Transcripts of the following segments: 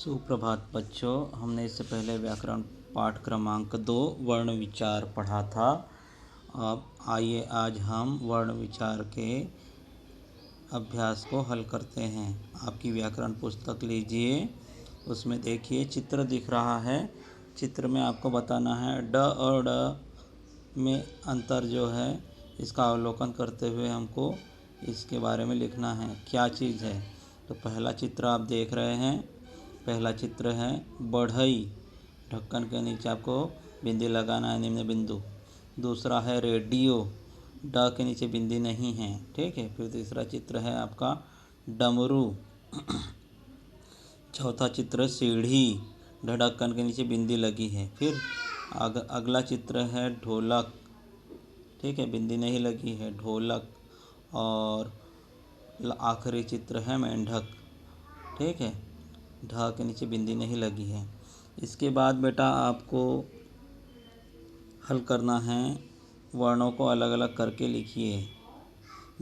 सुप्रभात बच्चों, हमने इससे पहले व्याकरण पाठ क्रमांक 2 वर्ण विचार पढ़ा था। अब आइए आज हम वर्ण विचार के अभ्यास को हल करते हैं। आपकी व्याकरण पुस्तक लीजिए, उसमें देखिए चित्र दिख रहा है। चित्र में आपको बताना है ड और ड में अंतर जो है इसका अवलोकन करते हुए हमको इसके बारे में लिखना है, क्या चीज़ है। तो पहला चित्र आप देख रहे हैं, पहला चित्र है बढ़ई, ढक्कन के नीचे आपको बिंदी लगाना है, निम्न बिंदु। दूसरा है रेडियो, ड के नीचे बिंदी नहीं है, ठीक है। फिर तीसरा चित्र है आपका डमरू। चौथा चित्र सीढ़ी, ढक्कन के नीचे बिंदी लगी है। फिर अगला चित्र है ढोलक, ठीक है, बिंदी नहीं लगी है, ढोलक। और आखिरी चित्र है मेंढक, ठीक है, ढ के नीचे बिंदी नहीं लगी है। इसके बाद बेटा आपको हल करना है, वर्णों को अलग अलग करके लिखिए।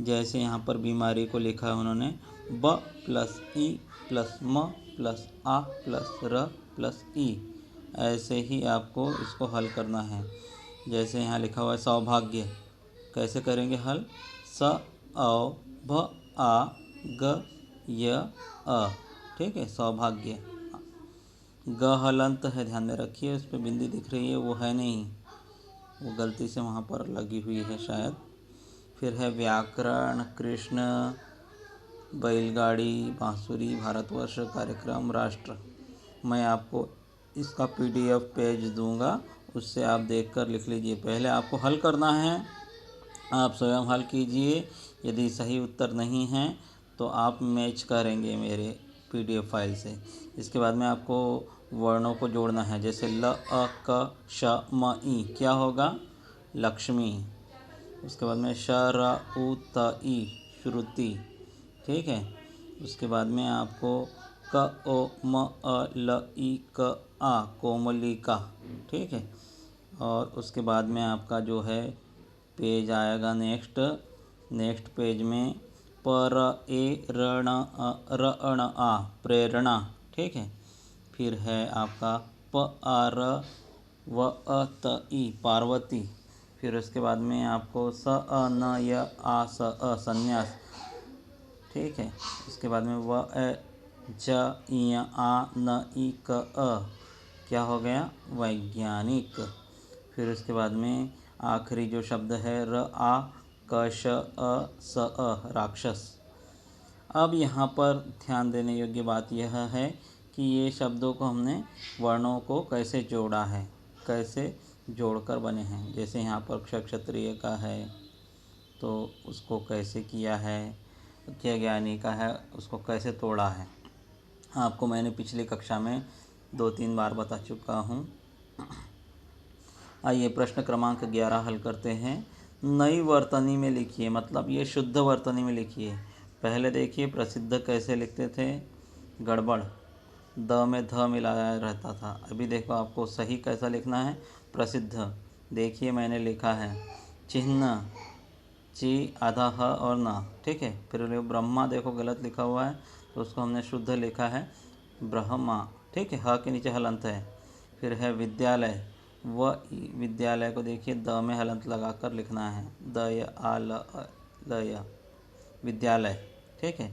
जैसे यहाँ पर बीमारी को लिखा है उन्होंने ब प्लस ई प्लस म प्लस आ प्लस र प्लस ई। ऐसे ही आपको इसको हल करना है। जैसे यहाँ लिखा हुआ है सौभाग्य, कैसे करेंगे हल? स औ भ आ ग य अ, ठीक है, सौभाग्य। ग हलंत है, ध्यान में रखिए, उस पर बिंदी दिख रही है, वो है नहीं, वो गलती से वहाँ पर लगी हुई है शायद। फिर है व्याकरण, कृष्ण, बैलगाड़ी, बांसुरी, भारतवर्ष, कार्यक्रम, राष्ट्र। मैं आपको इसका PDF पेज दूंगा, उससे आप देखकर लिख लीजिए। पहले आपको हल करना है, आप स्वयं हल कीजिए। यदि सही उत्तर नहीं है तो आप मैच करेंगे मेरे PDF फाइल से। इसके बाद में आपको वर्णों को जोड़ना है। जैसे ल अ क श म ई, क्या होगा? लक्ष्मी। उसके बाद में श र उ त ई, श्रुति, ठीक है। उसके बाद में आपको क ओ म अ ल ई क आ, कोमलिका, ठीक है। और उसके बाद में आपका जो है पेज आएगा नेक्स्ट पेज में पर ए रण आ, प्रेरणा, ठीक है। फिर है आपका प आ र व अ त ई, पार्वती। फिर उसके बाद में आपको स अ न य आ स अ, संन्यास, ठीक है। इसके बाद में व अ ज इ आ न ई क अ, क्या हो गया? वैज्ञानिक। फिर उसके बाद में आखिरी जो शब्द है र आ क श अ स अ, राक्षस। अब यहाँ पर ध्यान देने योग्य बात यह है कि ये शब्दों को हमने वर्णों को कैसे जोड़ा है, कैसे जोड़कर बने हैं। जैसे यहाँ पर क्षत्रिय का है तो उसको कैसे किया है, क्या ज्ञानी का है उसको कैसे तोड़ा है, आपको मैंने पिछली कक्षा में 2-3 बार बता चुका हूँ। आइए प्रश्न क्रमांक 11 हल करते हैं। नई वर्तनी में लिखिए, मतलब ये शुद्ध वर्तनी में लिखिए। पहले देखिए प्रसिद्ध कैसे लिखते थे, गड़बड़, द में ध मिलाया रहता था। अभी देखो आपको सही कैसा लिखना है, प्रसिद्ध। देखिए मैंने लिखा है चिन्ह, ची आधा ह और ना, ठीक है। फिर ब्रह्मा, देखो गलत लिखा हुआ है तो उसको हमने शुद्ध लिखा है ब्रह्मा, ठीक है, ह के नीचे हलंत है। फिर है विद्यालय, विद्यालय को देखिए द में हलंत लगाकर लिखना है, द य आ ल य, विद्यालय, ठीक है।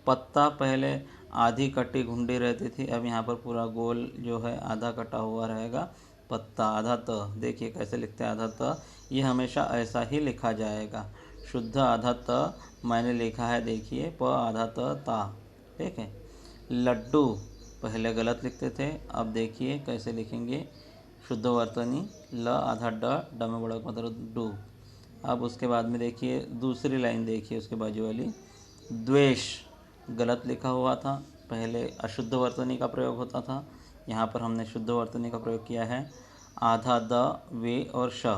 पत्ता पहले आधी कटी घुंडी रहती थी, अब यहाँ पर पूरा गोल जो है आधा कटा हुआ रहेगा, पत्ता, आधा त। देखिए कैसे लिखते हैं आधा त, ये हमेशा ऐसा ही लिखा जाएगा। शुद्ध आधा त मैंने लिखा है, देखिए प आधा त ता, ठीक है। लड्डू पहले गलत लिखते थे, अब देखिए कैसे लिखेंगे, शुद्ध वर्तनी, ल आधा ड, ड में बड़ा मतलब डू। अब उसके बाद में देखिए दूसरी लाइन, देखिए उसके बाजू वाली, द्वेष गलत लिखा हुआ था, पहले अशुद्ध वर्तनी का प्रयोग होता था, यहाँ पर हमने शुद्ध वर्तनी का प्रयोग किया है। आधा द, वे और श।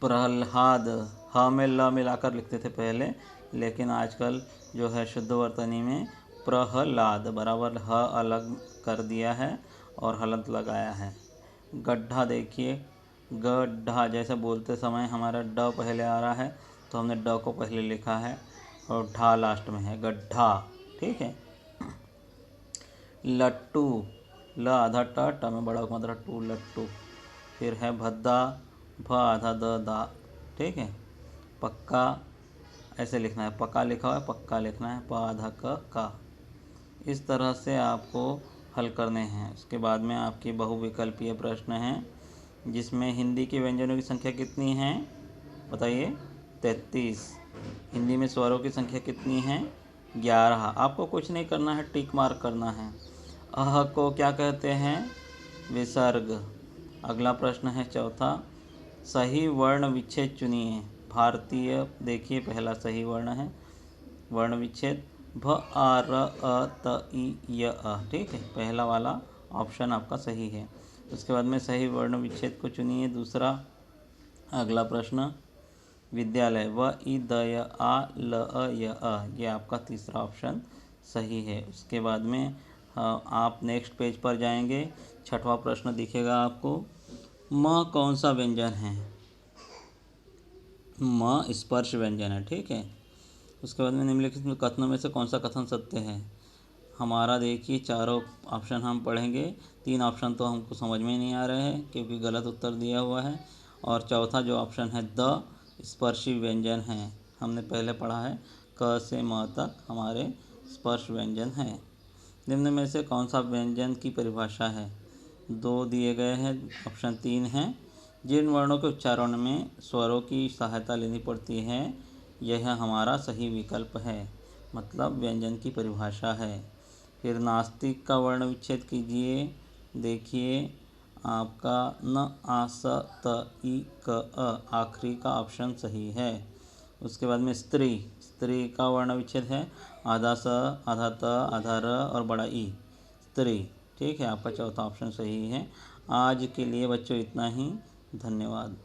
प्रहलाद, ह में ल मिलाकर लिखते थे पहले, लेकिन आजकल जो है शुद्ध वर्तनी में प्रहलाद बराबर ह अलग कर दिया है और हलंत लगाया है। गड्ढा देखिए, गड्ढा जैसे बोलते समय हमारा ड पहले आ रहा है तो हमने ड को पहले लिखा है और ढा लास्ट में है, गड्ढा, ठीक है। लट्टू, ल आधा ट में बड़ा मात्रा टू, लट्टू। फिर है भद्दा, भ आधा द दा, ठीक है। पक्का ऐसे लिखना है, पक्का लिखा हुआ है, पक्का लिखना है, प आधा क का। इस तरह से आपको हल करने हैं। उसके बाद में आपके बहुविकल्पीय प्रश्न हैं जिसमें हिंदी के व्यंजनों की संख्या कितनी है बताइए, 33। हिंदी में स्वरों की संख्या कितनी है, 11। आपको कुछ नहीं करना है, टिक मार्क करना है। अह को क्या कहते हैं, विसर्ग। अगला प्रश्न है चौथा, सही वर्ण विच्छेद चुनिए। भारतीय, देखिए पहला सही वर्ण है, वर्ण विच्छेद भ आ र अ त इ य अ, ठीक है, पहला वाला ऑप्शन आपका सही है। उसके बाद में सही वर्ण विच्छेद को चुनिए। दूसरा अगला प्रश्न, विद्यालय, व इ द य आ ल अ य अ, ये आपका तीसरा ऑप्शन सही है। उसके बाद में आप नेक्स्ट पेज पर जाएंगे, छठवां प्रश्न दिखेगा आपको, म कौन सा व्यंजन है, म स्पर्श व्यंजन है, ठीक है। उसके बाद में निम्नलिखित में कथनों में से कौन सा कथन सत्य है। हमारा देखिए चारों ऑप्शन हम पढ़ेंगे, 3 ऑप्शन तो हमको समझ में नहीं आ रहे हैं क्योंकि गलत उत्तर दिया हुआ है। और चौथा जो ऑप्शन है द स्पर्शी व्यंजन है, हमने पहले पढ़ा है क से म तक हमारे स्पर्श व्यंजन हैं। निम्न में से कौन सा व्यंजन की परिभाषा है, 2 दिए गए हैं, ऑप्शन 3 है। जिन वर्णों के उच्चारण में स्वरों की सहायता लेनी पड़ती है यह हमारा सही विकल्प है, मतलब व्यंजन की परिभाषा है। फिर नास्तिक का वर्ण विच्छेद कीजिए। देखिए आपका न आ स त ई क अ आखिरी का ऑप्शन सही है। उसके बाद में स्त्री, स्त्री का वर्ण विच्छेद है आधा स आधा त आधा र और बड़ा ई, स्त्री, ठीक है, आपका चौथा ऑप्शन सही है। आज के लिए बच्चों इतना ही, धन्यवाद।